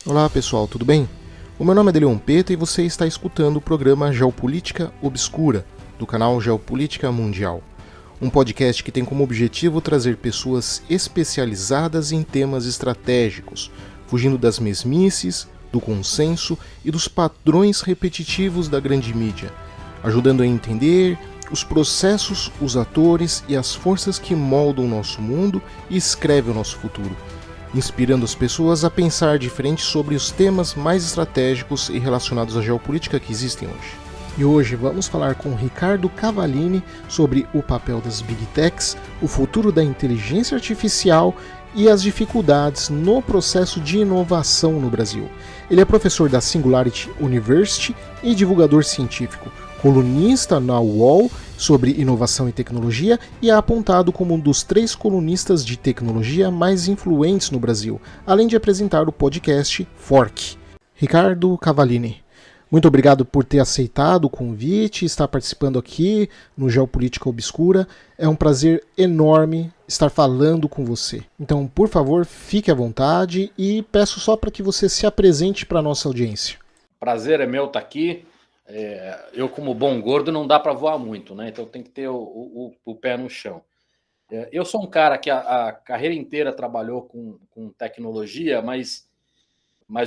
Olá pessoal, tudo bem? O meu nome é Delion Peta e você está escutando o programa Geopolítica Obscura, do canal Geopolítica Mundial. Um podcast que tem como objetivo trazer pessoas especializadas em temas estratégicos, fugindo das mesmices, do consenso e dos padrões repetitivos da grande mídia, ajudando a entender os processos, os atores e as forças que moldam o nosso mundo e escrevem o nosso futuro, inspirando as pessoas a pensar diferente sobre os temas mais estratégicos e relacionados à geopolítica que existem hoje. E hoje vamos falar com Ricardo Cavallini sobre o papel das Big Techs, o futuro da inteligência artificial e as dificuldades no processo de inovação no Brasil. Ele é professor da Singularity University e divulgador científico, colunista na UOL sobre inovação e tecnologia e é apontado como um dos 3 colunistas de tecnologia mais influentes no Brasil, além de apresentar o podcast Fork. Ricardo Cavallini, muito obrigado por ter aceitado o convite e estar participando aqui no Geopolítica Obscura. É um prazer enorme estar falando com você. Então, por favor, fique à vontade e peço só para que você se apresente para a nossa audiência. Prazer é meu estar aqui. Eu, como bom gordo, não dá para voar muito, né? Então tem que ter o pé no chão. Eu sou um cara que a carreira inteira trabalhou com tecnologia, mas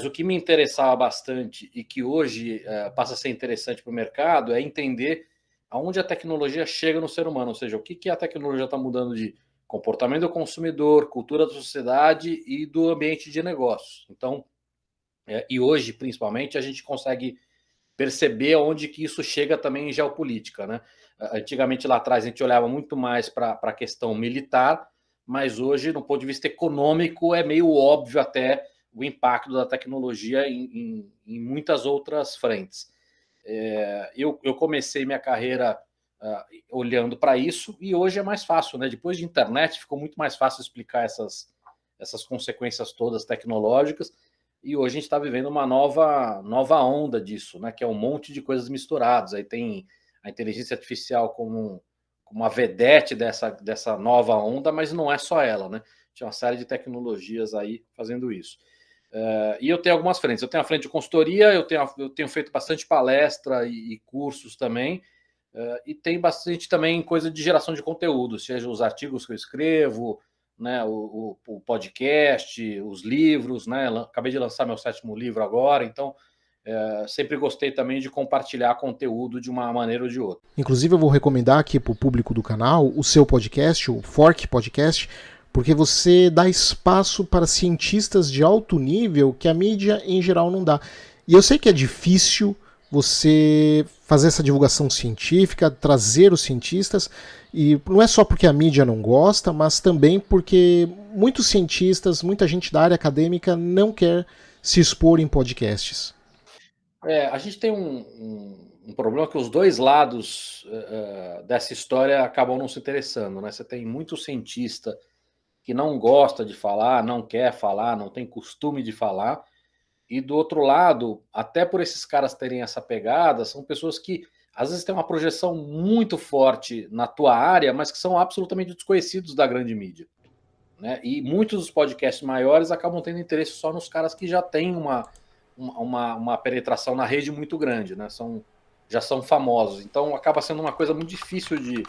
o que me interessava bastante e que hoje passa a ser interessante para o mercado é entender aonde a tecnologia chega no ser humano, ou seja, o que a tecnologia está mudando de comportamento do consumidor, cultura da sociedade e do ambiente de negócios. Então, e hoje, principalmente, a gente consegue perceber onde que isso chega também em geopolítica, né? Antigamente, lá atrás, a gente olhava muito mais para a questão militar, mas hoje, no ponto de vista econômico, é meio óbvio até o impacto da tecnologia em muitas outras frentes. Eu comecei minha carreira olhando para isso e hoje é mais fácil, né? Depois de internet, ficou muito mais fácil explicar essas consequências todas tecnológicas. E hoje a gente está vivendo uma nova onda disso, né? Que é um monte de coisas misturadas. Aí tem a inteligência artificial como uma vedete dessa nova onda, mas não é só ela, né? Tinha uma série de tecnologias aí fazendo isso. E eu tenho algumas frentes. Eu tenho a frente de consultoria, eu tenho feito bastante palestra e cursos também, e tem bastante também coisa de geração de conteúdo, seja os artigos que eu escrevo, né, o podcast, os livros, né? Acabei de lançar meu 7º livro agora, então sempre gostei também de compartilhar conteúdo de uma maneira ou de outra. Inclusive eu vou recomendar aqui para o público do canal o seu podcast, o Fork Podcast, porque você dá espaço para cientistas de alto nível que a mídia em geral não dá. E eu sei que é difícil você fazer essa divulgação científica, trazer os cientistas, e não é só porque a mídia não gosta, mas também porque muitos cientistas, muita gente da área acadêmica não quer se expor em podcasts. A gente tem um problema que os dois lados dessa história acabam não se interessando, né? Você tem muito cientista que não gosta de falar, não quer falar, não tem costume de falar, e do outro lado, até por esses caras terem essa pegada, são pessoas que às vezes têm uma projeção muito forte na tua área, mas que são absolutamente desconhecidos da grande mídia, né? E muitos dos podcasts maiores acabam tendo interesse só nos caras que já têm uma penetração na rede muito grande, né? Já são famosos. Então acaba sendo uma coisa muito difícil de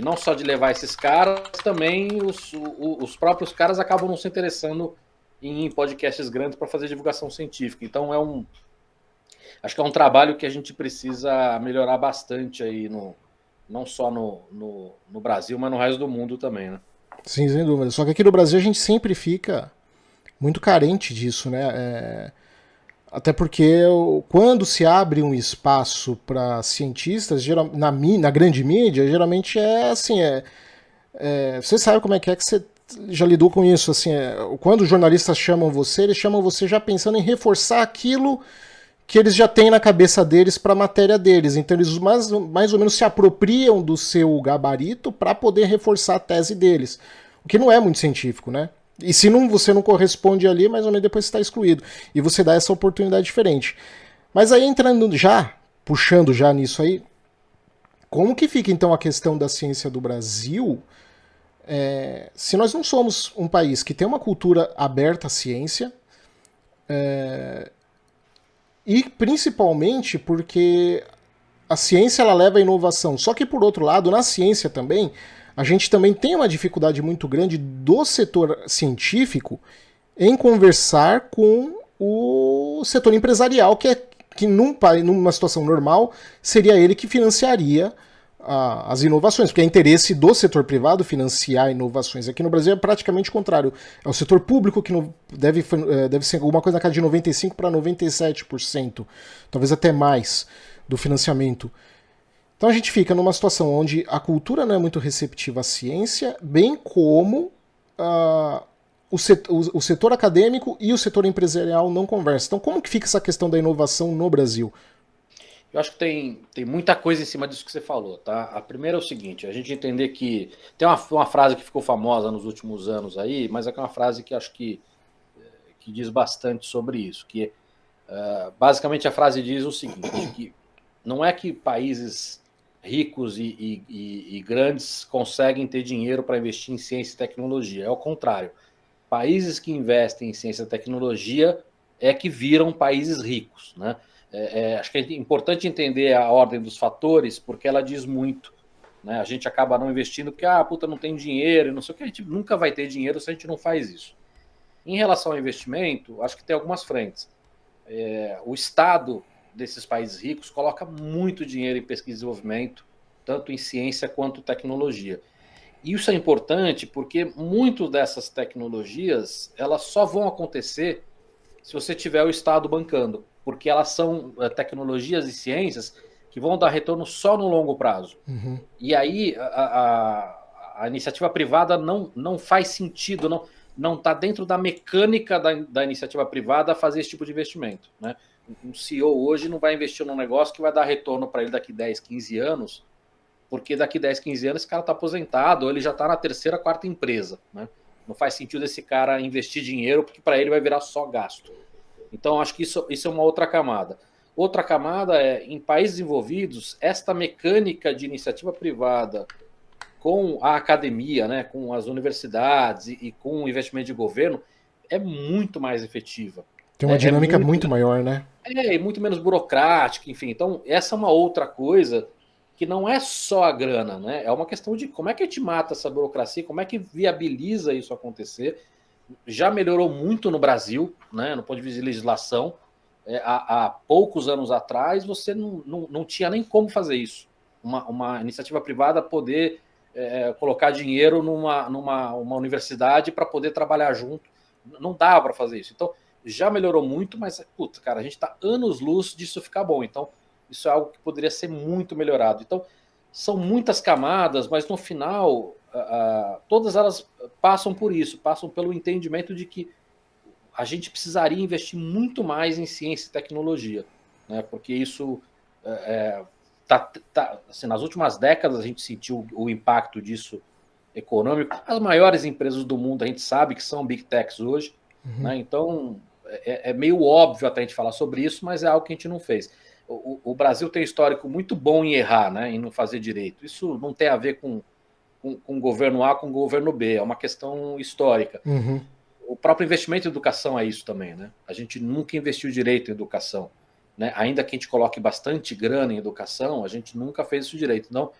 não só de levar esses caras, também os próprios caras acabam não se interessando em podcasts grandes para fazer divulgação científica. Então acho que é um trabalho que a gente precisa melhorar bastante aí, não só no Brasil, mas no resto do mundo também, né? Sim, sem dúvida. Só que aqui no Brasil a gente sempre fica muito carente disso, né? Até porque quando se abre um espaço para cientistas, na grande mídia, geralmente é assim, você sabe como é que você já lidou com isso, assim, quando os jornalistas chamam você, eles chamam você já pensando em reforçar aquilo que eles já têm na cabeça deles para a matéria deles. Então eles mais ou menos se apropriam do seu gabarito para poder reforçar a tese deles. O que não é muito científico, né? E se você não corresponde ali, mais ou menos depois você está excluído. E você dá essa oportunidade diferente. Mas aí puxando já nisso aí, como que fica então a questão da ciência do Brasil? Se nós não somos um país que tem uma cultura aberta à ciência, E principalmente porque a ciência ela leva a inovação. Só que, por outro lado, na ciência também, a gente também tem uma dificuldade muito grande do setor científico em conversar com o setor empresarial, que numa situação normal seria ele que financiaria as inovações, porque é interesse do setor privado financiar inovações. Aqui no Brasil é praticamente o contrário. É o setor público que deve ser alguma coisa na casa de 95% para 97%, talvez até mais, do financiamento. Então a gente fica numa situação onde a cultura não é muito receptiva à ciência, bem como o setor acadêmico e o setor empresarial não conversam. Então como que fica essa questão da inovação no Brasil? Eu acho que tem muita coisa em cima disso que você falou, tá? A primeira é o seguinte, a gente entender que... Tem uma frase que ficou famosa nos últimos anos aí, mas é uma frase que acho que diz bastante sobre isso, que basicamente a frase diz o seguinte, que não é que países ricos e grandes conseguem ter dinheiro para investir em ciência e tecnologia, é o contrário. Países que investem em ciência e tecnologia é que viram países ricos, né? Acho que é importante entender a ordem dos fatores, porque ela diz muito, né? A gente acaba não investindo porque, não tem dinheiro, não sei o que, a gente nunca vai ter dinheiro se a gente não faz isso. Em relação ao investimento, acho que tem algumas frentes. O Estado desses países ricos coloca muito dinheiro em pesquisa e desenvolvimento, tanto em ciência quanto tecnologia. E isso é importante porque muito dessas tecnologias elas só vão acontecer se você tiver o Estado bancando, porque elas são tecnologias e ciências que vão dar retorno só no longo prazo. Uhum. E aí a iniciativa privada não faz sentido, não está dentro da mecânica da iniciativa privada fazer esse tipo de investimento, né? Um CEO hoje não vai investir num negócio que vai dar retorno para ele daqui 10, 15 anos, porque daqui 10, 15 anos esse cara está aposentado ou ele já está na terceira, quarta empresa, né? Não faz sentido esse cara investir dinheiro porque para ele vai virar só gasto. Então, acho que isso é uma outra camada. Outra camada é, em países desenvolvidos, esta mecânica de iniciativa privada com a academia, né, com as universidades e com o investimento de governo, é muito mais efetiva. Tem uma dinâmica muito maior, né? E muito menos burocrática, enfim. Então, essa é uma outra coisa que não é só a grana, né? É uma questão de como é que a gente mata essa burocracia, como é que viabiliza isso acontecer. Já melhorou muito no Brasil, né, no ponto de vista de legislação. Há poucos anos atrás, você não tinha nem como fazer isso. Uma iniciativa privada poder colocar dinheiro numa universidade para poder trabalhar junto. Não dava para fazer isso. Então, já melhorou muito, mas, cara, a gente está anos-luz disso ficar bom. Então, isso é algo que poderia ser muito melhorado. Então, são muitas camadas, mas no final, todas elas passam por isso, passam pelo entendimento de que a gente precisaria investir muito mais em ciência e tecnologia, né? Porque isso, assim, nas últimas décadas, a gente sentiu o impacto disso econômico. As maiores empresas do mundo, a gente sabe que são big techs hoje, né? Então, é meio óbvio até a gente falar sobre isso, mas é algo que a gente não fez. O Brasil tem um histórico muito bom em errar, né, em não fazer direito. Isso não tem a ver com o governo A com o governo B, é uma questão histórica. Uhum. O próprio investimento em educação é isso também, né? A gente nunca investiu direito em educação, né? Ainda que a gente coloque bastante grana em educação, a gente nunca fez isso direito. Então,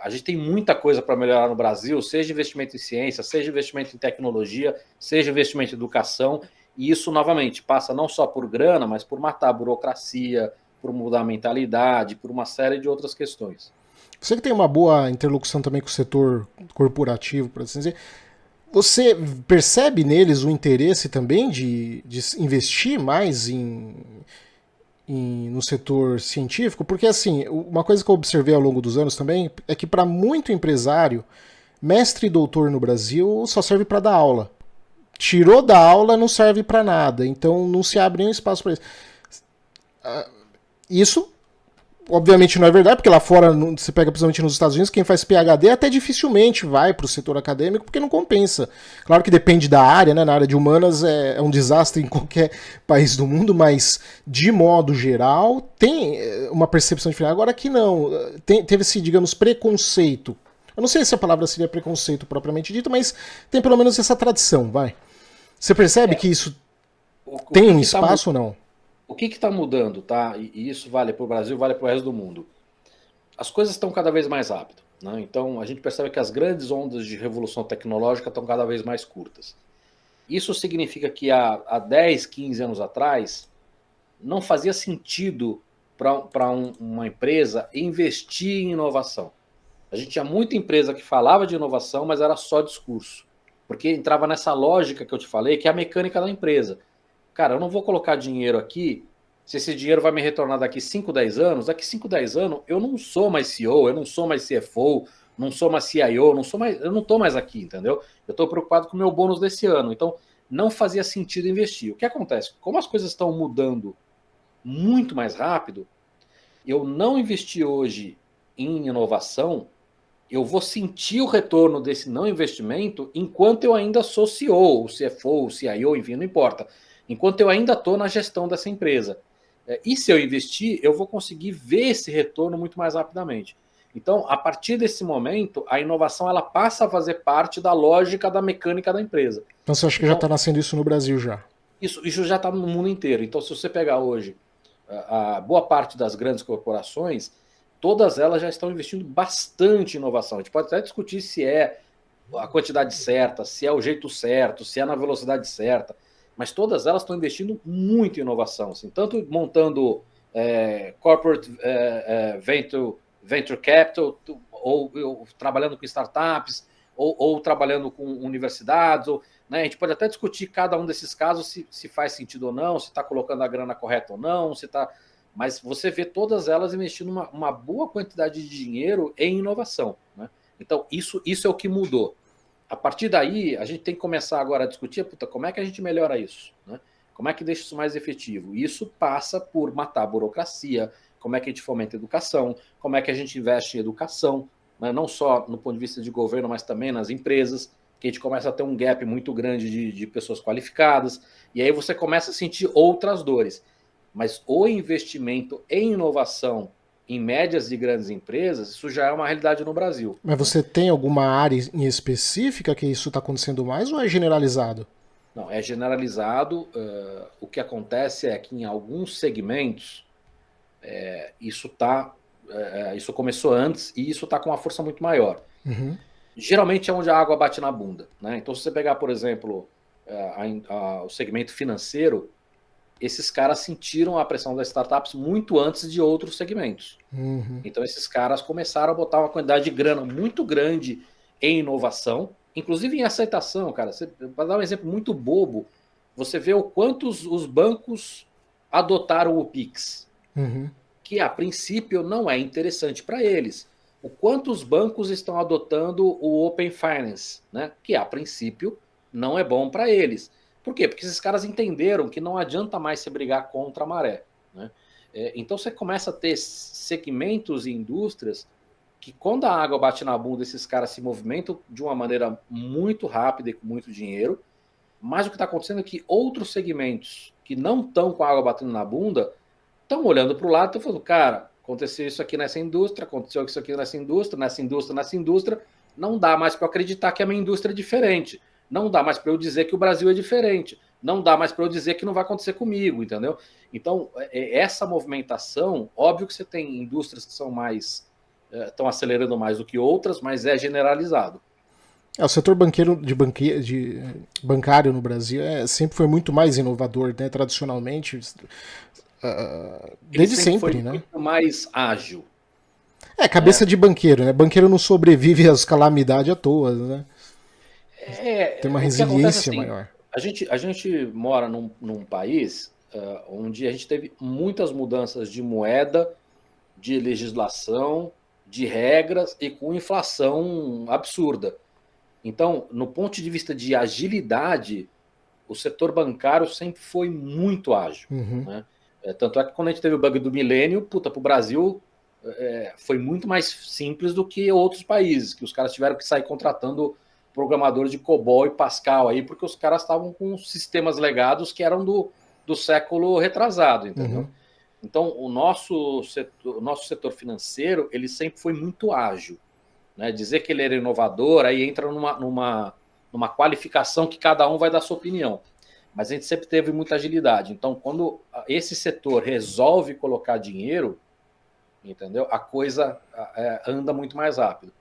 a gente tem muita coisa para melhorar no Brasil, seja investimento em ciência, seja investimento em tecnologia, seja investimento em educação. E isso, novamente, passa não só por grana, mas por matar a burocracia, por mudar a mentalidade, por uma série de outras questões. Você que tem uma boa interlocução também com o setor corporativo, por assim dizer, você percebe neles o interesse também de investir mais no setor científico? Porque, assim, uma coisa que eu observei ao longo dos anos também é que, para muito empresário, mestre e doutor no Brasil só serve para dar aula. Tirou da aula, não serve para nada. Então não se abre nenhum espaço para isso. Isso, obviamente, não é verdade, porque lá fora, você pega principalmente nos Estados Unidos, quem faz PhD até dificilmente vai para o setor acadêmico, porque não compensa. Claro que depende da área, né? Na área de humanas é um desastre em qualquer país do mundo, mas, de modo geral, tem uma percepção diferente. Agora aqui não. Teve esse, digamos, preconceito. Eu não sei se a palavra seria preconceito propriamente dito, mas tem pelo menos essa tradição, vai. Você percebe que isso Tem um espaço ou não? O que está mudando, tá? E isso vale para o Brasil, vale para o resto do mundo. As coisas estão cada vez mais rápidas, né? Então a gente percebe que as grandes ondas de revolução tecnológica estão cada vez mais curtas. Isso significa que há 10, 15 anos atrás não fazia sentido para uma empresa investir em inovação. A gente tinha muita empresa que falava de inovação, mas era só discurso. Porque entrava nessa lógica que eu te falei, que é a mecânica da empresa. Cara, eu não vou colocar dinheiro aqui se esse dinheiro vai me retornar daqui 5, 10 anos. Daqui 5, 10 anos eu não sou mais CEO, eu não sou mais CFO, não sou mais CIO, eu não estou mais aqui, entendeu? Eu estou preocupado com o meu bônus desse ano. Então, não fazia sentido investir. O que acontece? Como as coisas estão mudando muito mais rápido, eu não investir hoje em inovação, eu vou sentir o retorno desse não investimento enquanto eu ainda sou CEO, o CFO, o CIO, enfim, não importa. Enquanto eu ainda estou na gestão dessa empresa. E se eu investir, eu vou conseguir ver esse retorno muito mais rapidamente. Então, a partir desse momento, a inovação ela passa a fazer parte da lógica da mecânica da empresa. Então você acha que já está nascendo isso no Brasil já? Isso já está no mundo inteiro. Então, se você pegar hoje a boa parte das grandes corporações, todas elas já estão investindo bastante em inovação. A gente pode até discutir se é a quantidade certa, se é o jeito certo, se é na velocidade certa, mas todas elas estão investindo muito em inovação, assim, tanto montando corporate venture capital, ou trabalhando com startups, ou trabalhando com universidades, né, a gente pode até discutir cada um desses casos se faz sentido ou não, se está colocando a grana correta ou não, se está... Mas você vê todas elas investindo uma boa quantidade de dinheiro em inovação, né? Então, isso é o que mudou. A partir daí, a gente tem que começar agora a discutir, como é que a gente melhora isso, né? Como é que deixa isso mais efetivo? E isso passa por matar a burocracia, como é que a gente fomenta a educação, como é que a gente investe em educação, né? Não só no ponto de vista de governo, mas também nas empresas, que a gente começa a ter um gap muito grande de pessoas qualificadas, e aí você começa a sentir outras dores. Mas o investimento em inovação em médias e grandes empresas, isso já é uma realidade no Brasil. Mas você tem alguma área em específica que isso está acontecendo mais ou é generalizado? Não, é generalizado. O que acontece é que em alguns segmentos isso começou antes e isso está com uma força muito maior. Uhum. Geralmente é onde a água bate na bunda, né? Então, se você pegar, por exemplo, o segmento financeiro, esses caras sentiram a pressão das startups muito antes de outros segmentos. Uhum. Então, esses caras começaram a botar uma quantidade de grana muito grande em inovação, inclusive em aceitação, cara. Para dar um exemplo muito bobo, você vê o quanto os bancos adotaram o Pix, que a princípio não é interessante para eles. O quanto os bancos estão adotando o Open Finance, né? Que a princípio não é bom para eles. Por quê? Porque esses caras entenderam que não adianta mais se brigar contra a maré, né? Então você começa a ter segmentos e indústrias que quando a água bate na bunda, esses caras se movimentam de uma maneira muito rápida e com muito dinheiro, mas o que está acontecendo é que outros segmentos que não estão com a água batendo na bunda estão olhando para o lado e estão falando, cara, aconteceu isso aqui nessa indústria, aconteceu isso aqui nessa indústria, não dá mais para acreditar que a minha indústria é diferente. Não dá mais para eu dizer que o Brasil é diferente. Não dá mais para eu dizer que não vai acontecer comigo, entendeu? Então, essa movimentação, óbvio que você tem indústrias que são mais... estão acelerando mais do que outras, mas é generalizado. O setor bancário no Brasil sempre foi muito mais inovador, né? Tradicionalmente, desde sempre foi, né? Muito mais ágil. Cabeça de banqueiro, né? Banqueiro não sobrevive às calamidades à toa, né? Tem uma resiliência assim, maior. A gente mora num país onde a gente teve muitas mudanças de moeda, de legislação, de regras e com inflação absurda. Então, no ponto de vista de agilidade, o setor bancário sempre foi muito ágil. Né? Tanto é que quando a gente teve o bug do milênio, para o Brasil foi muito mais simples do que outros países, que os caras tiveram que sair contratando programadores de COBOL e Pascal aí, porque os caras estavam com sistemas legados que eram do século retrasado, entendeu? Então, o nosso setor financeiro, ele sempre foi muito ágil, né? Dizer que ele era inovador, aí entra numa qualificação que cada um vai dar sua opinião. mas a gente sempre teve muita agilidade. Então, quando esse setor resolve colocar dinheiro, entendeu? A coisa anda muito mais rápido.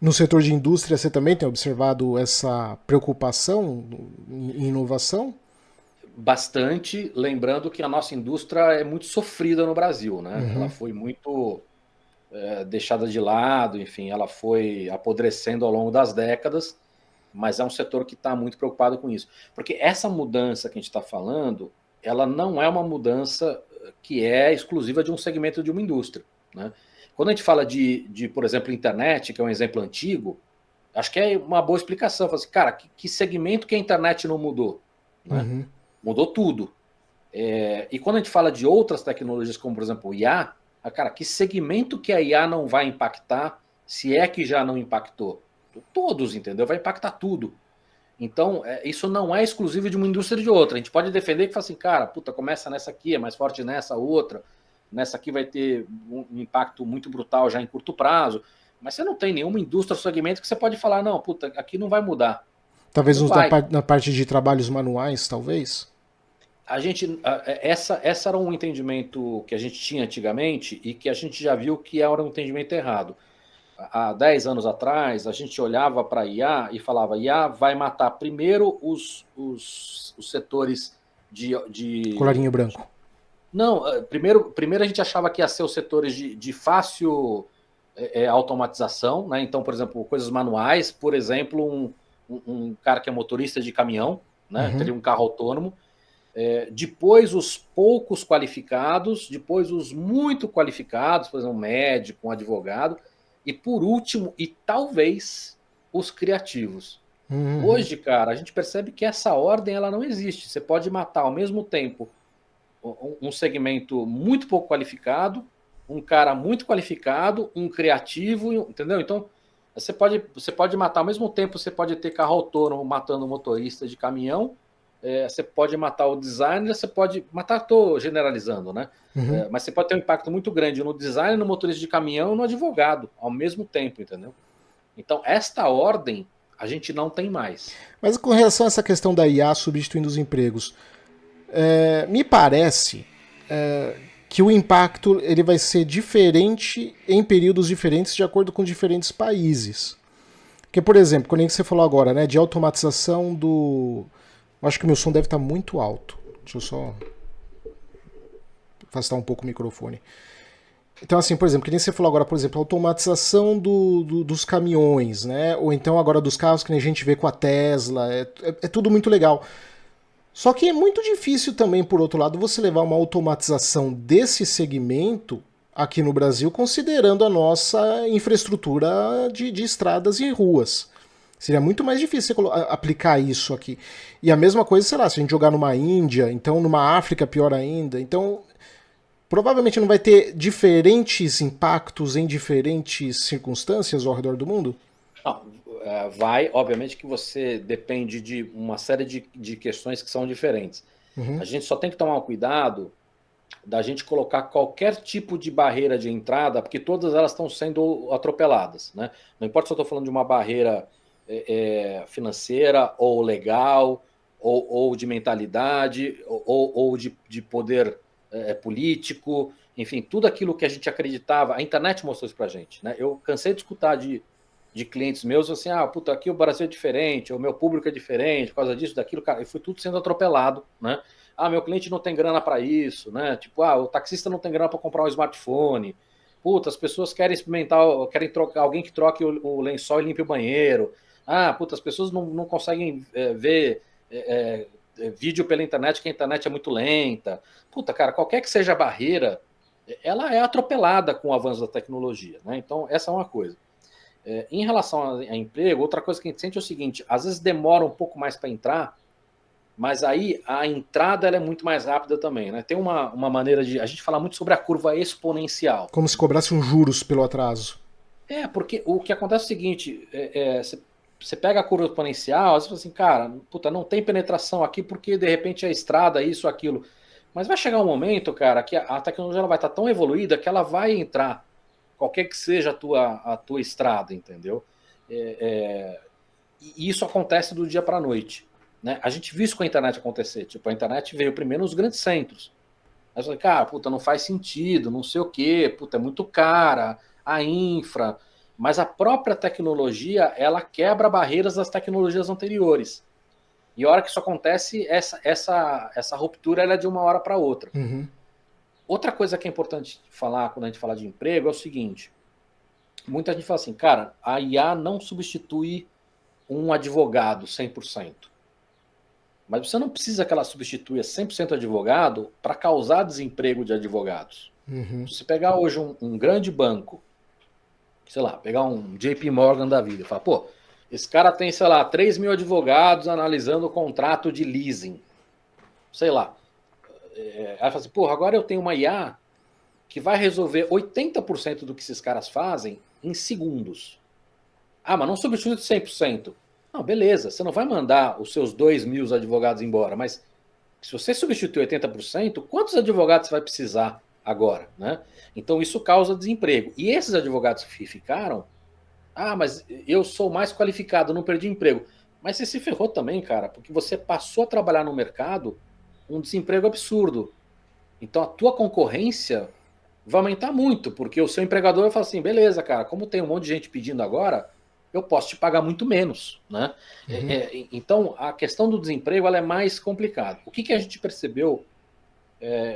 No setor de indústria, você também tem observado essa preocupação em inovação? Bastante, lembrando que a nossa indústria é muito sofrida no Brasil, né? Uhum. Ela foi muito deixada de lado, enfim, ela foi apodrecendo ao longo das décadas, mas é um setor que está muito preocupado com isso. Porque essa mudança que a gente está falando, ela não é uma mudança que é exclusiva de um segmento de uma indústria, né? Quando a gente fala por exemplo, internet, que é um exemplo antigo, acho que é uma boa explicação. Fala assim, cara, que segmento que a internet não mudou? Né? Uhum. Mudou tudo. E quando a gente fala de outras tecnologias, como por exemplo o IA, cara, que segmento que a IA não vai impactar, se é que já não impactou? Todos, entendeu? Vai impactar tudo. Então, isso não é exclusivo de uma indústria ou de outra. A gente pode defender que fala assim, cara, puta, começa nessa aqui, é mais forte nessa outra, nessa aqui vai ter um impacto muito brutal já em curto prazo, mas você não tem nenhuma indústria ou segmento que você pode falar, não, puta, aqui não vai mudar. Talvez Não vai. na parte de trabalhos manuais, talvez? Essa era um entendimento que a gente tinha antigamente e que a gente já viu que era um entendimento errado. Há 10 anos atrás, a gente olhava para a IA e falava, IA vai matar primeiro os setores de... Colarinho branco. Não, primeiro a gente achava que ia ser os setores de fácil automatização, né? Então, por exemplo, coisas manuais, por exemplo, um cara que é motorista de caminhão, né? Teria um carro autônomo. Depois os poucos qualificados, depois os muito qualificados, por exemplo, um médico, um advogado, e por último, e talvez, os criativos. Hoje, cara, a gente percebe que essa ordem ela não existe. Você pode matar ao mesmo tempo um segmento muito pouco qualificado, um cara muito qualificado, um criativo, entendeu? Então, você pode matar ao mesmo tempo, você pode ter carro autônomo matando motorista de caminhão, você pode matar o designer, você pode matar, estou generalizando, né? Mas você pode ter um impacto muito grande no designer, no motorista de caminhão e no advogado, ao mesmo tempo, entendeu? Então, esta ordem a gente não tem mais. Mas com relação a essa questão da IA substituindo os empregos, me parece que o impacto ele vai ser diferente em períodos diferentes de acordo com diferentes países. Porque, por exemplo, quando você falou agora, né, de automatização do... Eu acho que o meu som deve estar muito alto. Deixa eu só afastar um pouco o microfone. Então, assim, por exemplo, que nem você falou agora, por exemplo, a automatização dos caminhões, né? Ou então agora dos carros que nem a gente vê com a Tesla. É tudo muito legal. Só que é muito difícil também, por outro lado, você levar uma automatização desse segmento aqui no Brasil, considerando a nossa infraestrutura de estradas e ruas. Seria muito mais difícil você aplicar isso aqui. E a mesma coisa, sei lá, se a gente jogar numa Índia, então numa África pior ainda. Então, provavelmente não vai ter diferentes impactos em diferentes circunstâncias ao redor do mundo? Não, vai, obviamente que você depende de uma série de questões que são diferentes. A gente só tem que tomar cuidado da gente colocar qualquer tipo de barreira de entrada, porque todas elas estão sendo atropeladas, né? Não importa se eu estou falando de uma barreira financeira ou legal, ou de mentalidade, ou de poder político, enfim, tudo aquilo que a gente acreditava, a internet mostrou isso pra gente, né? Eu cansei de escutar de clientes meus assim, puta, aqui o Brasil é diferente, o meu público é diferente, por causa disso, daquilo, cara, e foi tudo sendo atropelado, né? Meu cliente não tem grana para isso, né? Tipo, o taxista não tem grana para comprar um smartphone. Puta, as pessoas querem experimentar, querem trocar, alguém que troque o lençol e limpe o banheiro. Puta, as pessoas não conseguem ver vídeo pela internet, que a internet é muito lenta. Puta, cara, qualquer que seja a barreira, ela é atropelada com o avanço da tecnologia, né? Então, essa é uma coisa. Em relação a emprego, outra coisa que a gente sente é o seguinte, às vezes demora um pouco mais para entrar, mas aí a entrada ela é muito mais rápida também, né? Tem uma maneira de... A gente fala muito sobre a curva exponencial. Como se cobrasse um juros pelo atraso. Porque o que acontece é o seguinte, você pega a curva exponencial, você fala assim, cara, puta, não tem penetração aqui porque de repente a estrada, isso, aquilo. Mas vai chegar um momento, cara, que a tecnologia ela vai estar tão evoluída que ela vai entrar, qualquer que seja a tua estrada, entendeu? E isso acontece do dia para a noite. né? A gente viu isso com a internet acontecer. Tipo, a internet veio primeiro nos grandes centros. Aí eu falei, cara, puta, não faz sentido, não sei o quê, puta, é muito cara, a infra. Mas a própria tecnologia, ela quebra barreiras das tecnologias anteriores. E a hora que isso acontece, essa ruptura ela é de uma hora para outra. Uhum. Outra coisa que é importante falar quando a gente fala de emprego é o seguinte: muita gente fala assim, cara, a IA não substitui um advogado 100%. Mas você não precisa que ela substitua 100% advogado para causar desemprego de advogados. Uhum. Se você pegar hoje um grande banco, sei lá, pegar um JP Morgan da vida e falar, pô, esse cara tem, sei lá, 3 mil advogados analisando o contrato de leasing. Sei lá. Aí fala assim, pô, agora eu tenho uma IA que vai resolver 80% do que esses caras fazem em segundos. Ah, mas não substitui 100%. Não, beleza, você não vai mandar os seus 2 mil advogados embora, mas se você substituir 80%, quantos advogados você vai precisar agora, né? Então isso causa desemprego. E esses advogados que ficaram, ah, mas eu sou mais qualificado, não perdi emprego. Mas você se ferrou também, cara, porque você passou a trabalhar no mercado um desemprego absurdo. Então a tua concorrência vai aumentar muito, porque o seu empregador vai falar assim, beleza, cara, como tem um monte de gente pedindo agora, eu posso te pagar muito menos, né? Uhum. Então, a questão do desemprego ela é mais complicada. O que a gente percebeu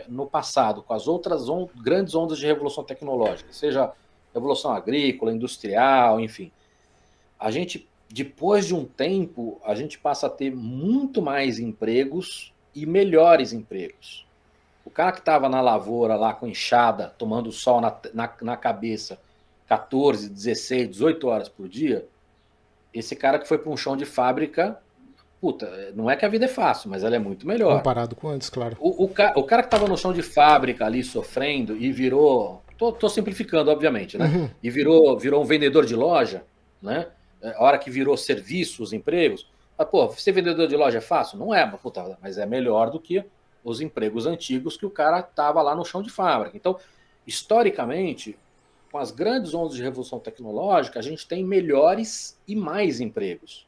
no passado, com as outras grandes ondas de revolução tecnológica, seja revolução agrícola, industrial, enfim, a gente, depois de um tempo, a gente passa a ter muito mais empregos e melhores empregos. O cara que estava na lavoura lá com enxada, tomando sol na cabeça 14, 16, 18 horas por dia, esse cara que foi para um chão de fábrica, puta, não é que a vida é fácil, mas ela é muito melhor. Comparado com antes, claro. O cara que estava no chão de fábrica ali sofrendo e virou. Tô simplificando, obviamente, né? Uhum. E virou um vendedor de loja, né? A hora que virou serviço, os empregos. Pô, ser vendedor de loja é fácil? Não é, puta, mas é melhor do que os empregos antigos que o cara estava lá no chão de fábrica. Então, historicamente, com as grandes ondas de revolução tecnológica, a gente tem melhores e mais empregos.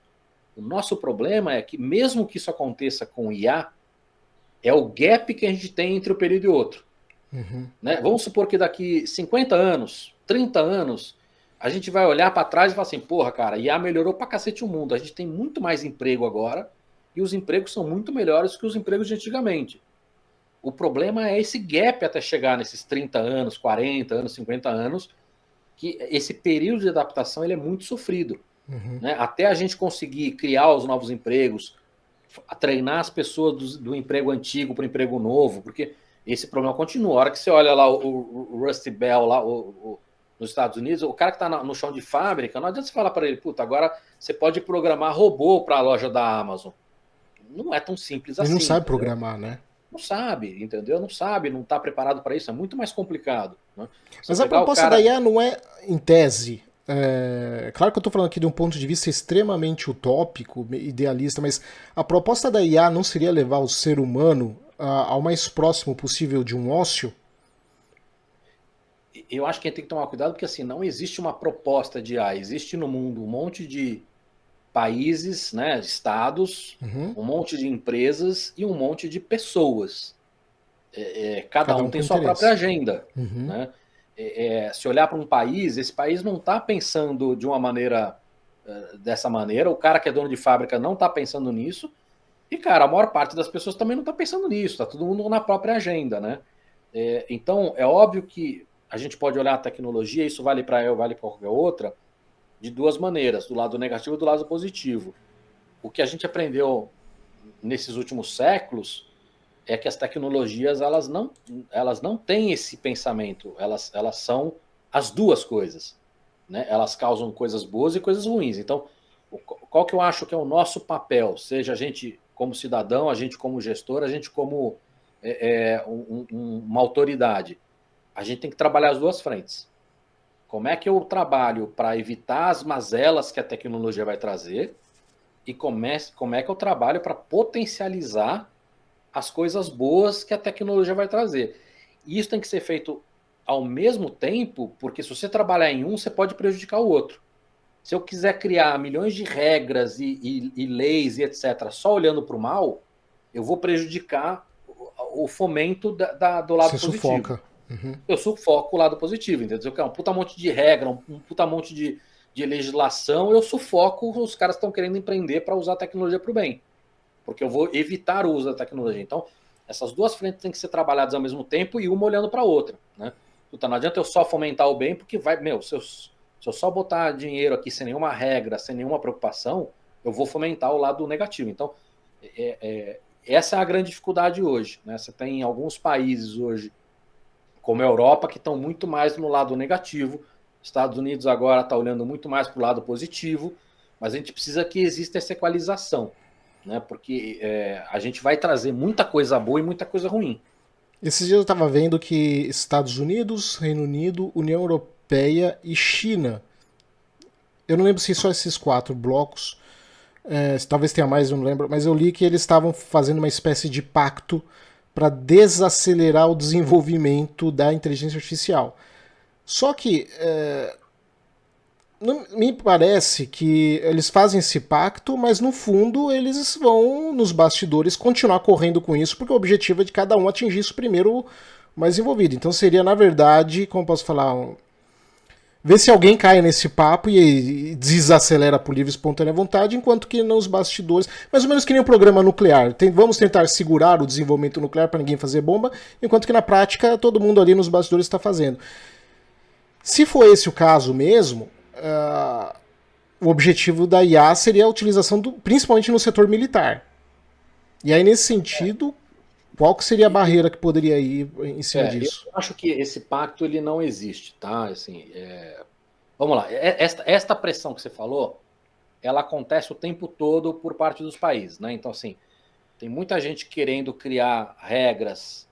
O nosso problema é que, mesmo que isso aconteça com IA, é o gap que a gente tem entre um período e outro. Uhum. Né? Vamos supor que daqui 50 anos, 30 anos, a gente vai olhar para trás e falar assim, porra, cara, IA melhorou pra cacete o mundo. A gente tem muito mais emprego agora e os empregos são muito melhores que os empregos de antigamente. O problema é esse gap até chegar nesses 30 anos, 40 anos, 50 anos, que esse período de adaptação ele é muito sofrido. Uhum. Né? Até a gente conseguir criar os novos empregos, a treinar as pessoas do emprego antigo para o emprego novo, porque esse problema continua. A hora que você olha lá o Rusty Bell lá, nos Estados Unidos, o cara que está no chão de fábrica, não adianta você falar para ele, puta, agora você pode programar robô para a loja da Amazon. Não é tão simples Ele assim. não sabe Entendeu? programar, né? Não sabe, entendeu? Não sabe, não está preparado para isso, é muito mais complicado. Né? Mas a proposta da IA não é, em tese, claro que eu estou falando aqui de um ponto de vista extremamente utópico, idealista, mas a proposta da IA não seria levar o ser humano ao mais próximo possível de um ócio? Eu acho que a gente tem que tomar cuidado porque assim, não existe uma proposta de IA, existe no mundo um monte de países, né, estados, Uhum. um monte de empresas e um monte de pessoas. Cada um tem sua própria agenda. Uhum. Né? Se olhar para um país, esse país não está pensando de uma maneira dessa maneira, o cara que é dono de fábrica não está pensando nisso, e, cara, a maior parte das pessoas também não está pensando nisso, está todo mundo na própria agenda. Né? Então, é óbvio que a gente pode olhar a tecnologia, isso vale para eu, vale para qualquer outra, de duas maneiras, do lado negativo e do lado positivo. O que a gente aprendeu nesses últimos séculos é que as tecnologias elas não têm esse pensamento, elas são as duas coisas. Né? Elas causam coisas boas e coisas ruins. Então, qual que eu acho que é o nosso papel? Seja a gente como cidadão, a gente como gestor, a gente como uma autoridade. A gente tem que trabalhar as duas frentes. Como é que eu trabalho para evitar as mazelas que a tecnologia vai trazer e como é que eu trabalho para potencializar as coisas boas que a tecnologia vai trazer. E isso tem que ser feito ao mesmo tempo, porque se você trabalhar em um, você pode prejudicar o outro. Se eu quiser criar milhões de regras e leis e etc., só olhando para o mal, eu vou prejudicar o fomento do lado Você positivo. sufoca. Uhum. Eu sufoco o lado positivo, entendeu? Um puta monte de regra, um puta monte de legislação, eu sufoco os caras que estão querendo empreender para usar a tecnologia para o bem. Porque eu vou evitar o uso da tecnologia. Então, essas duas frentes têm que ser trabalhadas ao mesmo tempo e uma olhando para a outra, né? Puta, não adianta eu só fomentar o bem, porque se eu só botar dinheiro aqui sem nenhuma regra, sem nenhuma preocupação, eu vou fomentar o lado negativo. Então, essa é a grande dificuldade hoje, né? Você tem alguns países hoje, como a Europa, que estão muito mais no lado negativo. Estados Unidos agora está olhando muito mais para o lado positivo, mas a gente precisa que exista essa equalização, né? Porque a gente vai trazer muita coisa boa e muita coisa ruim. Esses dias eu estava vendo que Estados Unidos, Reino Unido, União Europeia e China, eu não lembro se só esses 4 blocos, talvez tenha mais, eu não lembro, mas eu li que eles estavam fazendo uma espécie de pacto para desacelerar o desenvolvimento da inteligência artificial. Só que me parece que eles fazem esse pacto, mas no fundo eles vão, nos bastidores, continuar correndo com isso, porque o objetivo é de cada um atingir isso primeiro mais envolvido. Então seria, na verdade, como posso falar, ver se alguém cai nesse papo e desacelera por livre e espontânea vontade, enquanto que nos bastidores, mais ou menos que nem o programa nuclear. Vamos tentar segurar o desenvolvimento nuclear para ninguém fazer bomba, enquanto que na prática todo mundo ali nos bastidores está fazendo. Se for esse o caso mesmo, o objetivo da IA seria a utilização, principalmente no setor militar. E aí, nesse sentido, qual que seria a barreira que poderia ir em cima disso? Eu acho que esse pacto ele não existe, tá? Assim, vamos lá. Esta pressão que você falou, ela acontece o tempo todo por parte dos países, né? Então, assim, tem muita gente querendo criar regras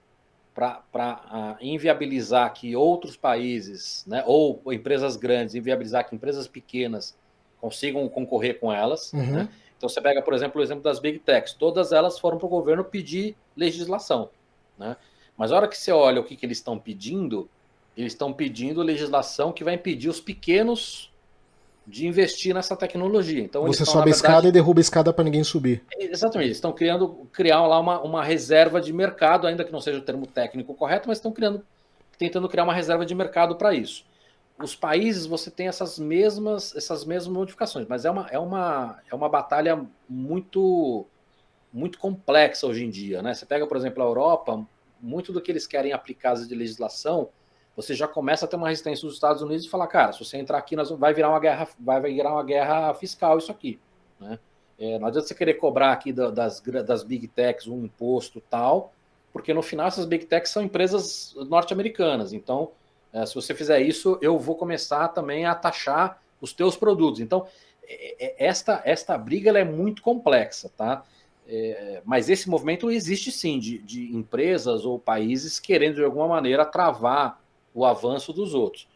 para inviabilizar que outros países, né, ou empresas grandes, inviabilizar que empresas pequenas consigam concorrer com elas. Uhum. Né? Então você pega, por exemplo, o exemplo das Big Techs. Todas elas foram para o governo pedir legislação. Né? Mas a hora que você olha o que eles estão pedindo legislação que vai impedir os pequenos de investir nessa tecnologia. Então, você sobe a escada e derruba a escada para ninguém subir. Exatamente, eles estão criar lá uma reserva de mercado, ainda que não seja o termo técnico correto, mas estão tentando criar uma reserva de mercado para isso. Os países, você tem essas mesmas modificações, mas é uma batalha muito, muito complexa hoje em dia. Né? Você pega, por exemplo, a Europa, muito do que eles querem aplicar de legislação, você já começa a ter uma resistência dos Estados Unidos e falar, cara, se você entrar aqui, vai virar uma guerra fiscal isso aqui. Né? Não adianta você querer cobrar aqui das Big Techs um imposto tal, porque no final essas Big Techs são empresas norte-americanas. Então, se você fizer isso, eu vou começar também a taxar os teus produtos. Então, esta briga ela é muito complexa, tá? Mas esse movimento existe sim, de empresas ou países querendo de alguma maneira travar o avanço dos outros.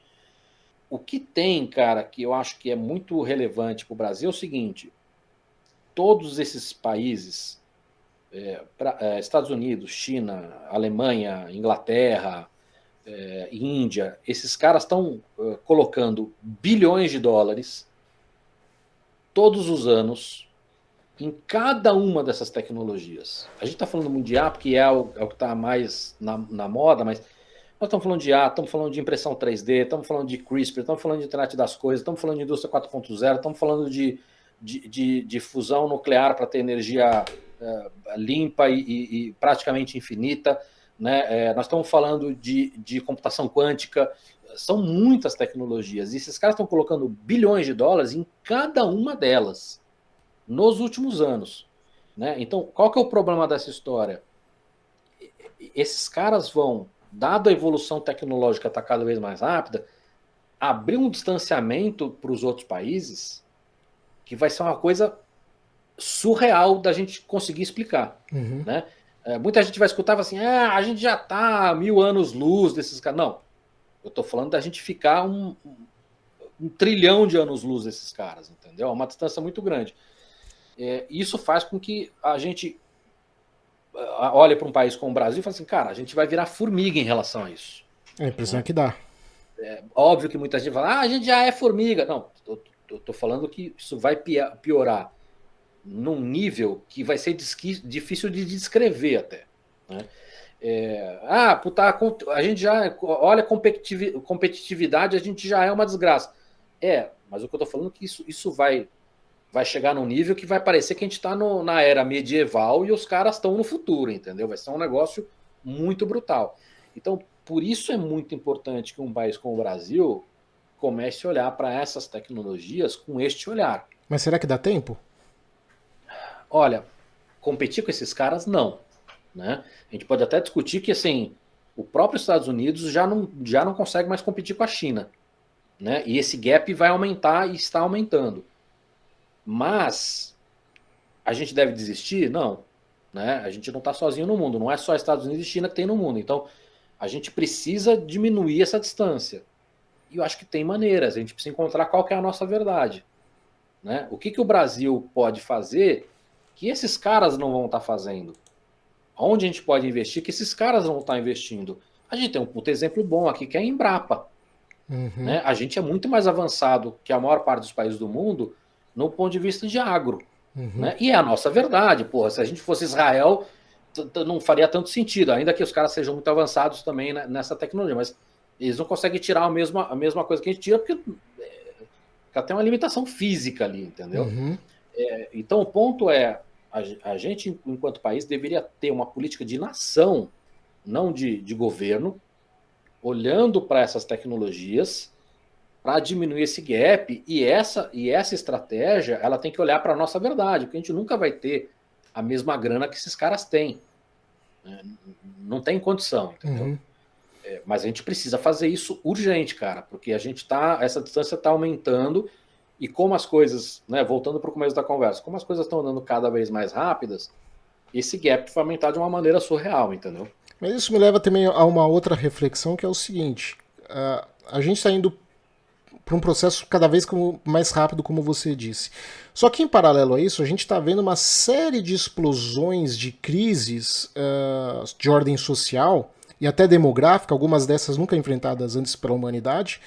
O que tem, cara, que eu acho que é muito relevante para o Brasil é o seguinte: todos esses países, Estados Unidos, China, Alemanha, Inglaterra, Índia, esses caras estão colocando bilhões de dólares todos os anos em cada uma dessas tecnologias. A gente está falando muito de IA porque é o que está mais na moda, mas nós estamos falando de IA, estamos falando de impressão 3D, estamos falando de CRISPR, estamos falando de internet das coisas, estamos falando de indústria 4.0, estamos falando de fusão nuclear para ter energia limpa e praticamente infinita. Né? Nós estamos falando de computação quântica. São muitas tecnologias. E esses caras estão colocando bilhões de dólares em cada uma delas nos últimos anos. Né? Então, qual que é o problema dessa história? Esses caras vão, dado a evolução tecnológica está cada vez mais rápida, abrir um distanciamento para os outros países que vai ser uma coisa surreal da gente conseguir explicar. Uhum. Né? Muita gente vai escutar e assim, a gente já está 1000 anos-luz desses caras. Não, eu estou falando da gente ficar um trilhão de anos-luz desses caras, entendeu? É uma distância muito grande. Isso faz com que a gente olhe para um país como o Brasil e fale assim, cara, a gente vai virar formiga em relação a isso. É a impressão que dá. Óbvio que muita gente fala, a gente já é formiga. Não, eu tô falando que isso vai piorar num nível que vai ser difícil de descrever até, né? A gente já olha competitividade, a gente já é uma desgraça. Mas o que eu tô falando é que isso vai chegar num nível que vai parecer que a gente está na era medieval e os caras estão no futuro, entendeu? Vai ser um negócio muito brutal. Então, por isso é muito importante que um país como o Brasil comece a olhar para essas tecnologias com este olhar. Mas será que dá tempo? Olha, competir com esses caras, não. Né? A gente pode até discutir que assim, o próprio Estados Unidos já não consegue mais competir com a China. Né? E esse gap vai aumentar e está aumentando. Mas a gente deve desistir? Não. Né? A gente não está sozinho no mundo. Não é só Estados Unidos e China que tem no mundo. Então, a gente precisa diminuir essa distância. E eu acho que tem maneiras. A gente precisa encontrar qual que é a nossa verdade. Né? O que o Brasil pode fazer que esses caras não vão estar fazendo? Onde a gente pode investir que esses caras não vão estar investindo? A gente tem um puto exemplo bom aqui, que é a Embrapa. Né? A gente é muito mais avançado que a maior parte dos países do mundo no ponto de vista de agro. Né? E é a nossa verdade. Porra, se a gente fosse Israel, não faria tanto sentido, ainda que os caras sejam muito avançados também nessa tecnologia, mas eles não conseguem tirar a mesma coisa que a gente tira, porque tem uma limitação física ali, entendeu? Então o ponto é, a gente, enquanto país, deveria ter uma política de nação, não de governo, olhando para essas tecnologias para diminuir esse gap, e essa estratégia ela tem que olhar para a nossa verdade, porque a gente nunca vai ter a mesma grana que esses caras têm. Não tem condição, entendeu? Mas a gente precisa fazer isso urgente, cara, porque essa distância está aumentando, e como as coisas, né, voltando para o começo da conversa, como as coisas estão andando cada vez mais rápidas, esse gap vai aumentar de uma maneira surreal, entendeu? Mas isso me leva também a uma outra reflexão, que é o seguinte: a gente está indo para um processo cada vez mais rápido, como você disse. Só que, em paralelo a isso, a gente está vendo uma série de explosões de crises de ordem social e até demográfica, algumas dessas nunca enfrentadas antes pela humanidade,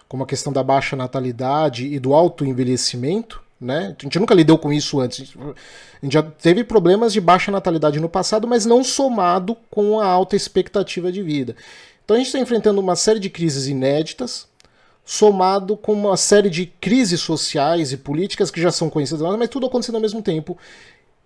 como a questão da baixa natalidade e do alto envelhecimento. Né? A gente nunca lidou com isso antes. A gente já teve problemas de baixa natalidade no passado, mas não somado com a alta expectativa de vida. Então a gente está enfrentando uma série de crises inéditas, somado com uma série de crises sociais e políticas que já são conhecidas, mas tudo acontecendo ao mesmo tempo.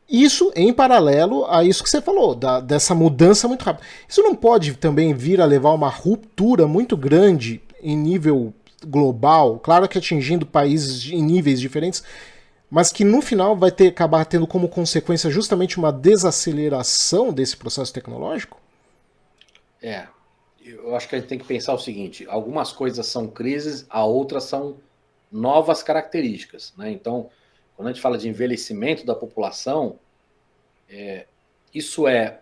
Isso em paralelo a isso que você falou, dessa mudança muito rápida. Isso não pode também vir a levar a uma ruptura muito grande em nível global, claro que atingindo países em níveis diferentes, mas que no final vai acabar tendo como consequência justamente uma desaceleração desse processo tecnológico? Eu acho que a gente tem que pensar o seguinte: algumas coisas são crises, a outras são novas características. Né? Então, quando a gente fala de envelhecimento da população, isso é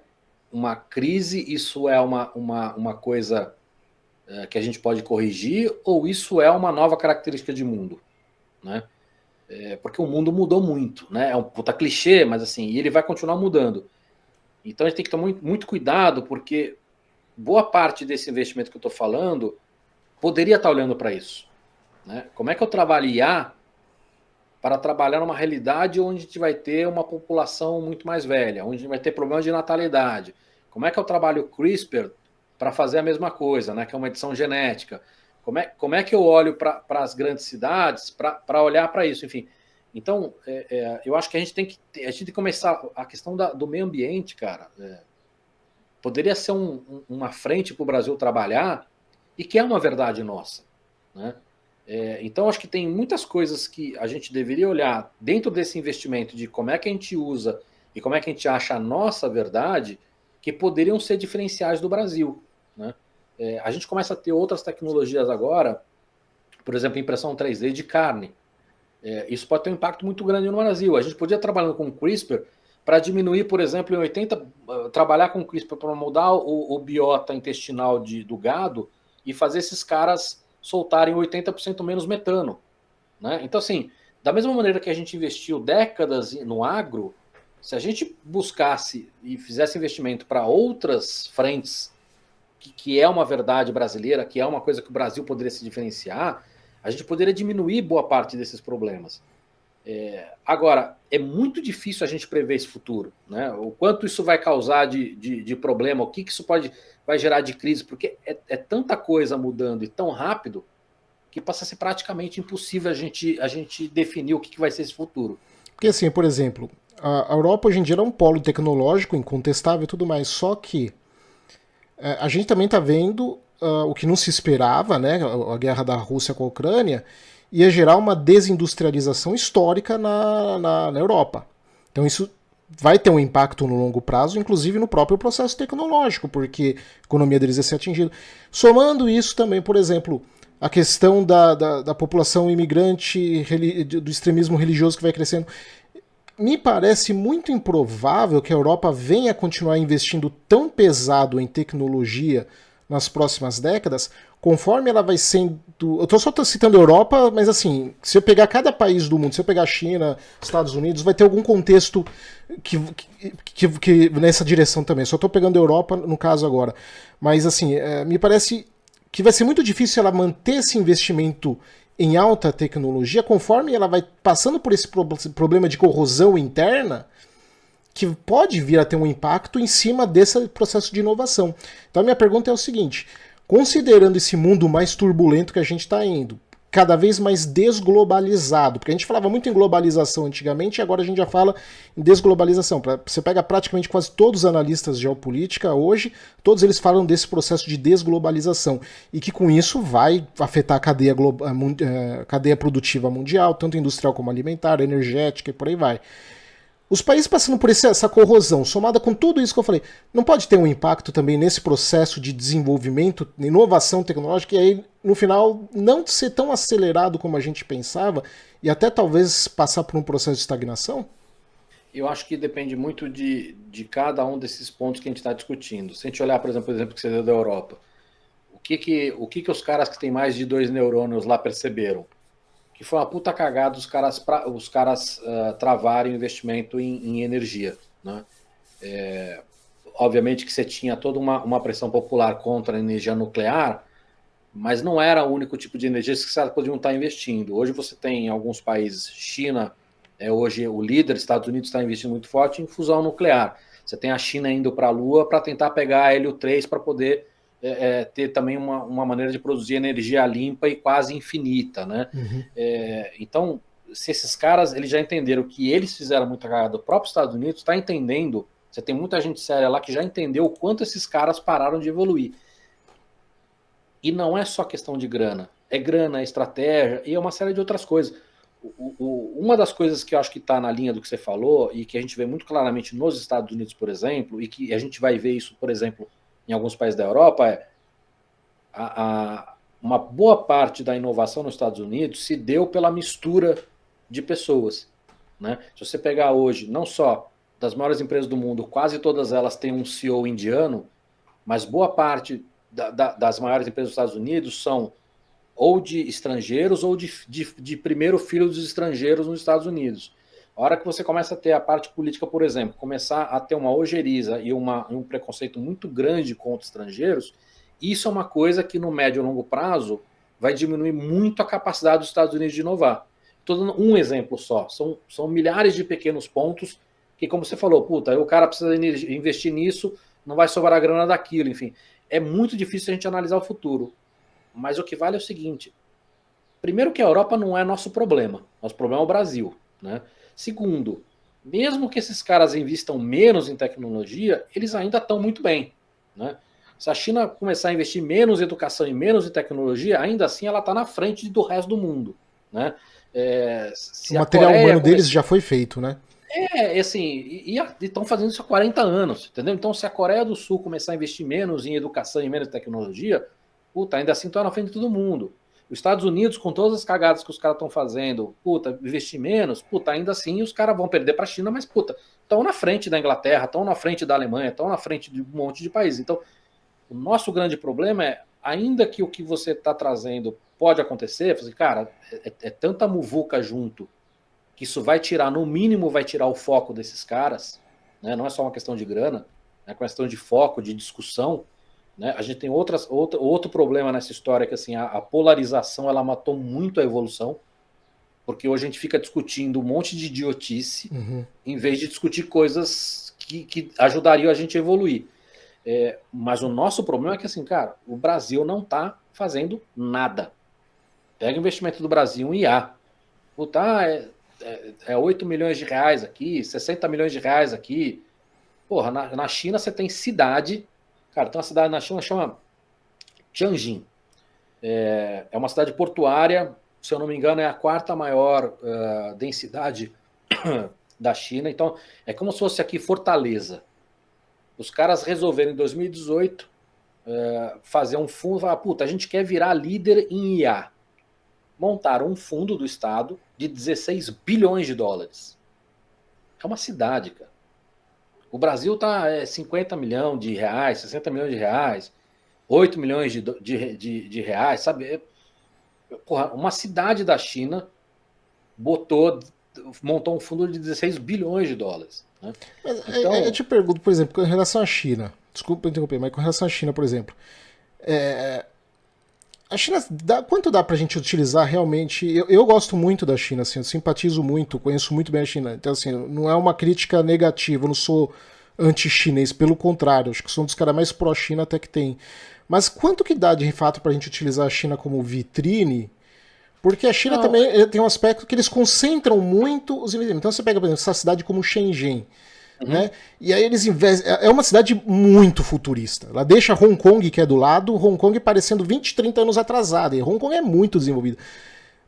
uma crise, isso é uma coisa que a gente pode corrigir, ou isso é uma nova característica de mundo? Né? Porque o mundo mudou muito. Né? É um puta clichê, mas assim, e ele vai continuar mudando. Então a gente tem que tomar muito cuidado, porque boa parte desse investimento que eu estou falando poderia estar olhando para isso. Né? Como é que eu trabalho IA para trabalhar numa realidade onde a gente vai ter uma população muito mais velha, onde a gente vai ter problemas de natalidade? Como é que eu trabalho CRISPR para fazer a mesma coisa, né? Que é uma edição genética? Como é que eu olho para as grandes cidades para olhar para isso? Enfim, então eu acho que a gente tem que começar a questão do meio ambiente, cara. Poderia ser uma frente para o Brasil trabalhar, e que é uma verdade nossa. Né? Então, acho que tem muitas coisas que a gente deveria olhar dentro desse investimento de como é que a gente usa e como é que a gente acha a nossa verdade, que poderiam ser diferenciais do Brasil. Né? A gente começa a ter outras tecnologias agora, por exemplo, impressão 3D de carne. Isso pode ter um impacto muito grande no Brasil. A gente podia trabalhando com CRISPR para diminuir, por exemplo, em 80, trabalhar com CRISPR para mudar o biota intestinal do gado e fazer esses caras soltarem 80% menos metano. Né? Então, assim, da mesma maneira que a gente investiu décadas no agro, se a gente buscasse e fizesse investimento para outras frentes, que é uma verdade brasileira, que é uma coisa que o Brasil poderia se diferenciar, a gente poderia diminuir boa parte desses problemas. Agora, é muito difícil a gente prever esse futuro, né? O quanto isso vai causar de problema, o que isso vai gerar de crise, porque é tanta coisa mudando e tão rápido que passa a ser praticamente impossível a gente definir o que vai ser esse futuro. Porque assim, por exemplo, a Europa hoje em dia é um polo tecnológico incontestável e tudo mais, só que a gente também está vendo o que não se esperava, né? A guerra da Rússia com a Ucrânia ia gerar uma desindustrialização histórica na Europa. Então isso vai ter um impacto no longo prazo, inclusive no próprio processo tecnológico, porque a economia deles ia ser atingida. Somando isso também, por exemplo, a questão da população imigrante, do extremismo religioso que vai crescendo. Me parece muito improvável que a Europa venha continuar investindo tão pesado em tecnologia nas próximas décadas, conforme ela vai sendo... Eu só estou citando a Europa, mas assim, se eu pegar cada país do mundo, se eu pegar a China, Estados Unidos, vai ter algum contexto que nessa direção também. Só estou pegando a Europa no caso agora. Mas assim, me parece que vai ser muito difícil ela manter esse investimento em alta tecnologia, conforme ela vai passando por esse problema de corrosão interna, que pode vir a ter um impacto em cima desse processo de inovação. Então a minha pergunta é o seguinte, considerando esse mundo mais turbulento que a gente está indo, cada vez mais desglobalizado, porque a gente falava muito em globalização antigamente e agora a gente já fala em desglobalização. Você pega praticamente quase todos os analistas de geopolítica hoje, todos eles falam desse processo de desglobalização e que com isso vai afetar a cadeia produtiva mundial, tanto industrial como alimentar, energética e por aí vai. Os países passando por essa corrosão, somada com tudo isso que eu falei, não pode ter um impacto também nesse processo de desenvolvimento, inovação tecnológica, e aí, no final, não ser tão acelerado como a gente pensava, e até talvez passar por um processo de estagnação? Eu acho que depende muito de cada um desses pontos que a gente está discutindo. Se a gente olhar, por exemplo que você deu da Europa, o que os caras que têm mais de 2 neurônios lá perceberam? Que foi uma puta cagada os caras travarem o investimento em energia, né? Obviamente que você tinha toda uma pressão popular contra a energia nuclear, mas não era o único tipo de energia que os caras podiam estar investindo. Hoje você tem em alguns países, China hoje o líder, Estados Unidos está investindo muito forte em fusão nuclear. Você tem a China indo para a Lua para tentar pegar hélio 3 para poder ter também uma maneira de produzir energia limpa e quase infinita, né? Uhum. Então, se esses caras eles já entenderam que eles fizeram muita cagada, o próprio Estados Unidos está entendendo, você tem muita gente séria lá que já entendeu o quanto esses caras pararam de evoluir. E não é só questão de grana, é estratégia e é uma série de outras coisas. Uma das coisas que eu acho que está na linha do que você falou e que a gente vê muito claramente nos Estados Unidos, por exemplo, e que a gente vai ver isso, por exemplo, em alguns países da Europa, uma boa parte da inovação nos Estados Unidos se deu pela mistura de pessoas, né? Se você pegar hoje, não só das maiores empresas do mundo, quase todas elas têm um CEO indiano, mas boa parte das maiores empresas dos Estados Unidos são ou de estrangeiros ou de primeiro filho dos estrangeiros nos Estados Unidos. A hora que você começa a ter a parte política, por exemplo, começar a ter uma ojeriza e um preconceito muito grande contra estrangeiros, isso é uma coisa que no médio e longo prazo vai diminuir muito a capacidade dos Estados Unidos de inovar. Estou dando um exemplo só, são milhares de pequenos pontos que, como você falou, puta, o cara precisa investir nisso, não vai sobrar a grana daquilo, enfim. É muito difícil a gente analisar o futuro. Mas o que vale é o seguinte, primeiro que a Europa não é nosso problema é o Brasil, né? Segundo, mesmo que esses caras investam menos em tecnologia, eles ainda estão muito bem, né? Se a China começar a investir menos em educação e menos em tecnologia, ainda assim ela está na frente do resto do mundo, né? O material humano deles já foi feito, né? Assim, e estão fazendo isso há 40 anos, entendeu? Então, se a Coreia do Sul começar a investir menos em educação e menos em tecnologia, puta, ainda assim está na frente de todo mundo. Os Estados Unidos, com todas as cagadas que os caras estão fazendo, puta, investir menos, puta, ainda assim os caras vão perder para a China, mas, puta, estão na frente da Inglaterra, estão na frente da Alemanha, estão na frente de um monte de países. Então, o nosso grande problema é, ainda que o que você está trazendo pode acontecer, você, cara, é tanta muvuca junto que isso vai tirar, no mínimo, vai tirar o foco desses caras, né? Não é só uma questão de grana, é uma questão de foco, de discussão. né? A gente tem outro problema nessa história, que assim, a polarização ela matou muito a evolução, porque hoje a gente fica discutindo um monte de idiotice, em vez de discutir coisas que ajudariam a gente a evoluir. Mas o nosso problema é que, assim, cara, o Brasil não está fazendo nada. Pega o investimento do Brasil em IA. Puta, é 8 milhões de reais aqui, 60 milhões de reais aqui. Porra, na China você tem cidade. Cara, tem uma cidade na China que chama Tianjin. É uma cidade portuária, se eu não me engano, é a quarta maior densidade da China. Então, é como se fosse aqui Fortaleza. Os caras resolveram em 2018 fazer um fundo, falar, puta, a gente quer virar líder em IA. Montaram um fundo do Estado de 16 bilhões de dólares. É uma cidade, cara. O Brasil tá 50 milhões de reais, 60 milhões de reais, 8 milhões de reais, sabe? Porra, uma cidade da China montou um fundo de 16 bilhões de dólares. Né? Mas, então, eu te pergunto, por exemplo, com relação à China, desculpa interromper, mas com relação à China, por exemplo, a China, quanto dá pra gente utilizar realmente? Eu gosto muito da China, assim, eu simpatizo muito, conheço muito bem a China. Então, assim, não é uma crítica negativa, eu não sou anti-chinês, pelo contrário, acho que sou um dos caras mais pró-China até que tem. Mas quanto que dá de fato pra gente utilizar a China como vitrine? Porque a China também tem um aspecto que eles concentram muito os investimentos. Então você pega, por exemplo, essa cidade como Shenzhen, né? E aí eles investem. É uma cidade muito futurista. Ela deixa Hong Kong, que é do lado, Hong Kong parecendo 20, 30 anos atrasada. E Hong Kong é muito desenvolvida.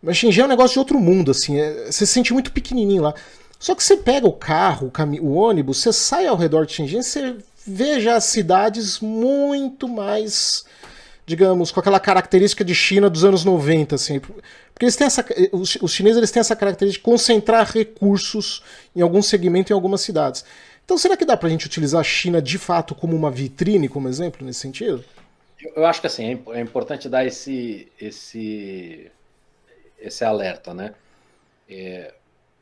Mas Shenzhen é um negócio de outro mundo, assim. Você se sente muito pequenininho lá. Só que você pega o carro, o ônibus, você sai ao redor de Shenzhen, você vê já as cidades muito mais, digamos, com aquela característica de China dos anos 90, assim. Porque eles têm os chineses eles têm essa característica de concentrar recursos em algum segmento em algumas cidades. Então será que dá pra gente utilizar a China de fato como uma vitrine, como exemplo, nesse sentido? eu acho que assim, é importante dar esse alerta, né?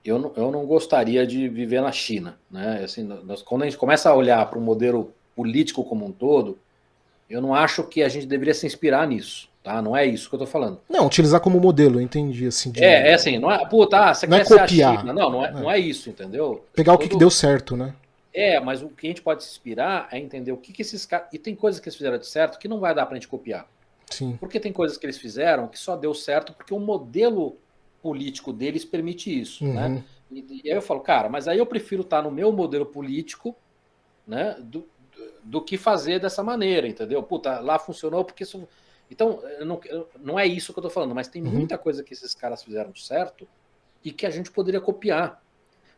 Eu não gostaria de viver na China, né? Assim, quando a gente começa a olhar para o modelo político como um todo, eu não acho que a gente deveria se inspirar nisso, tá? Não é isso que eu tô falando. Não, utilizar como modelo, eu entendi, assim. Assim, não é, puta, você não quer é ser a copiar. China. Não é isso, entendeu? Pegar o que deu certo, né? Mas o que a gente pode se inspirar é entender o que esses caras... E tem coisas que eles fizeram de certo que não vai dar pra gente copiar. Sim. Porque tem coisas que eles fizeram que só deu certo porque o modelo político deles permite isso, né? E aí eu falo, cara, mas aí eu prefiro estar no meu modelo político, né, do que fazer dessa maneira, entendeu? Puta, lá funcionou porque isso... Então, não é isso que eu tô falando, mas tem muita coisa que esses caras fizeram certo e que a gente poderia copiar,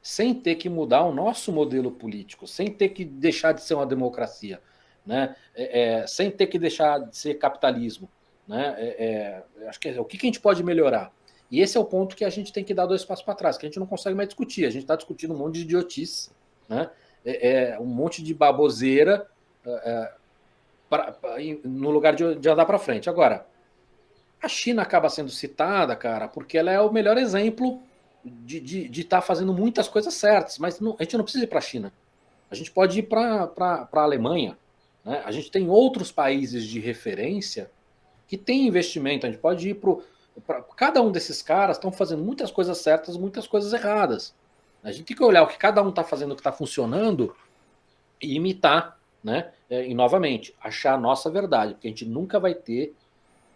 sem ter que mudar o nosso modelo político, sem ter que deixar de ser uma democracia, né? Sem ter que deixar de ser capitalismo, né? Acho que o que a gente pode melhorar? E esse é o ponto que a gente tem que dar 2 passos para trás, que a gente não consegue mais discutir. A gente está discutindo um monte de idiotice, né? Um monte de baboseira no lugar de andar para frente. Agora, a China acaba sendo citada, cara, porque ela é o melhor exemplo de estar fazendo muitas coisas certas, mas a gente não precisa ir para a China. A gente pode ir para a Alemanha, né? A gente tem outros países de referência que tem investimento. A gente pode ir para... Cada um desses caras estão fazendo muitas coisas certas, muitas coisas erradas. A gente tem que olhar o que cada um está fazendo, o que está funcionando e imitar, né? E novamente, achar a nossa verdade, porque a gente nunca vai ter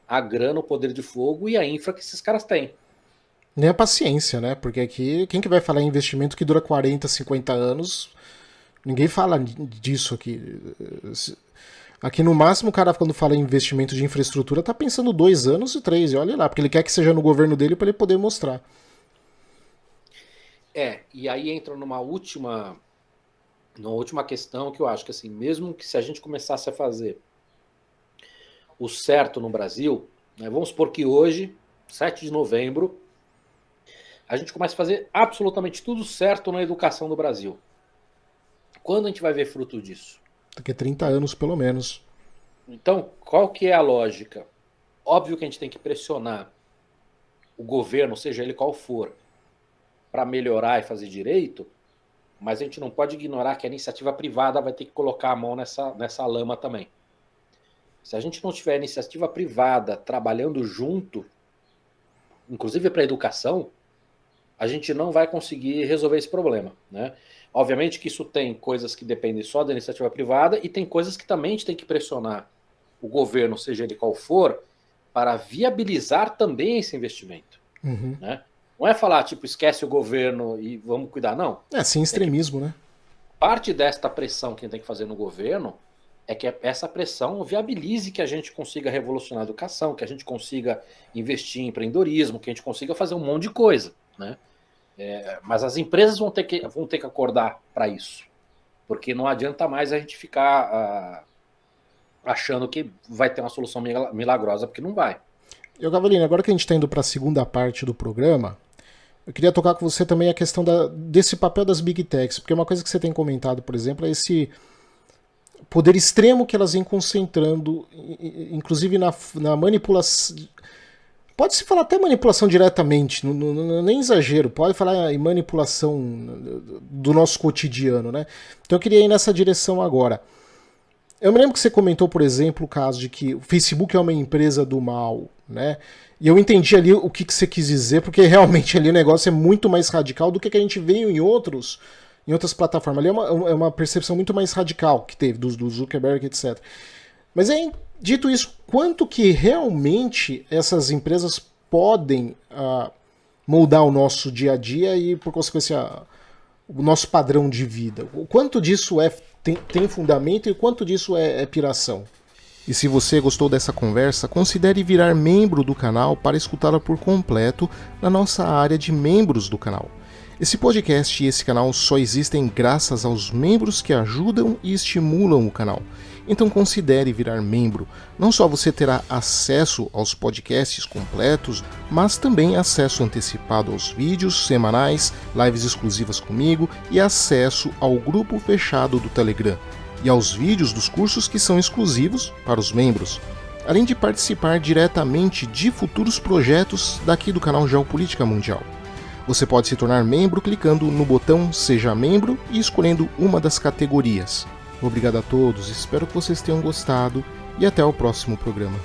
a grana, o poder de fogo e a infra que esses caras têm. Nem a paciência, né? Porque aqui, quem que vai falar em investimento que dura 40, 50 anos? Ninguém fala disso aqui. Aqui no máximo o cara quando fala em investimento de infraestrutura tá pensando 2 anos e 3, e olha lá, porque ele quer que seja no governo dele para ele poder mostrar. E aí entra numa última questão que eu acho que assim, mesmo que se a gente começasse a fazer o certo no Brasil, né, vamos supor que hoje, 7 de novembro, a gente começa a fazer absolutamente tudo certo na educação do Brasil. Quando a gente vai ver fruto disso? Daqui a 30 anos, pelo menos. Então, qual que é a lógica? Óbvio que a gente tem que pressionar o governo, seja ele qual for, para melhorar e fazer direito, mas a gente não pode ignorar que a iniciativa privada vai ter que colocar a mão nessa lama também. Se a gente não tiver iniciativa privada trabalhando junto, inclusive para a educação, a gente não vai conseguir resolver esse problema, né? Obviamente que isso tem coisas que dependem só da iniciativa privada e tem coisas que também a gente tem que pressionar o governo, seja ele qual for, para viabilizar também esse investimento, né? Não é falar, tipo, esquece o governo e vamos cuidar, não. Sem extremismo, né? Parte desta pressão que a gente tem que fazer no governo é que essa pressão viabilize que a gente consiga revolucionar a educação, que a gente consiga investir em empreendedorismo, que a gente consiga fazer um monte de coisa, né? Mas as empresas vão ter que acordar para isso, porque não adianta mais a gente ficar achando que vai ter uma solução milagrosa, porque não vai. Gavalini, agora que a gente está indo para a segunda parte do programa, eu queria tocar com você também a questão desse papel das Big Techs, porque uma coisa que você tem comentado, por exemplo, é esse poder extremo que elas vêm concentrando, inclusive na manipulação. Pode-se falar até manipulação diretamente, nem exagero, pode falar em manipulação do nosso cotidiano, né? Então eu queria ir nessa direção agora. Eu me lembro que você comentou, por exemplo, o caso de que o Facebook é uma empresa do mal, né? E eu entendi ali o que você quis dizer, porque realmente ali o negócio é muito mais radical do que a gente vê em outras plataformas. Ali é uma percepção muito mais radical que teve, do Zuckerberg, etc. Mas aí, dito isso, quanto que realmente essas empresas podem moldar o nosso dia a dia e, por consequência, o nosso padrão de vida? O quanto disso tem fundamento e o quanto disso é piração? E se você gostou dessa conversa, considere virar membro do canal para escutá-la por completo na nossa área de membros do canal. Esse podcast e esse canal só existem graças aos membros que ajudam e estimulam o canal. Então considere virar membro. Não só você terá acesso aos podcasts completos, mas também acesso antecipado aos vídeos semanais, lives exclusivas comigo e acesso ao grupo fechado do Telegram e aos vídeos dos cursos que são exclusivos para os membros, além de participar diretamente de futuros projetos daqui do canal Geopolítica Mundial. Você pode se tornar membro clicando no botão Seja Membro e escolhendo uma das categorias. Obrigado a todos, espero que vocês tenham gostado e até o próximo programa.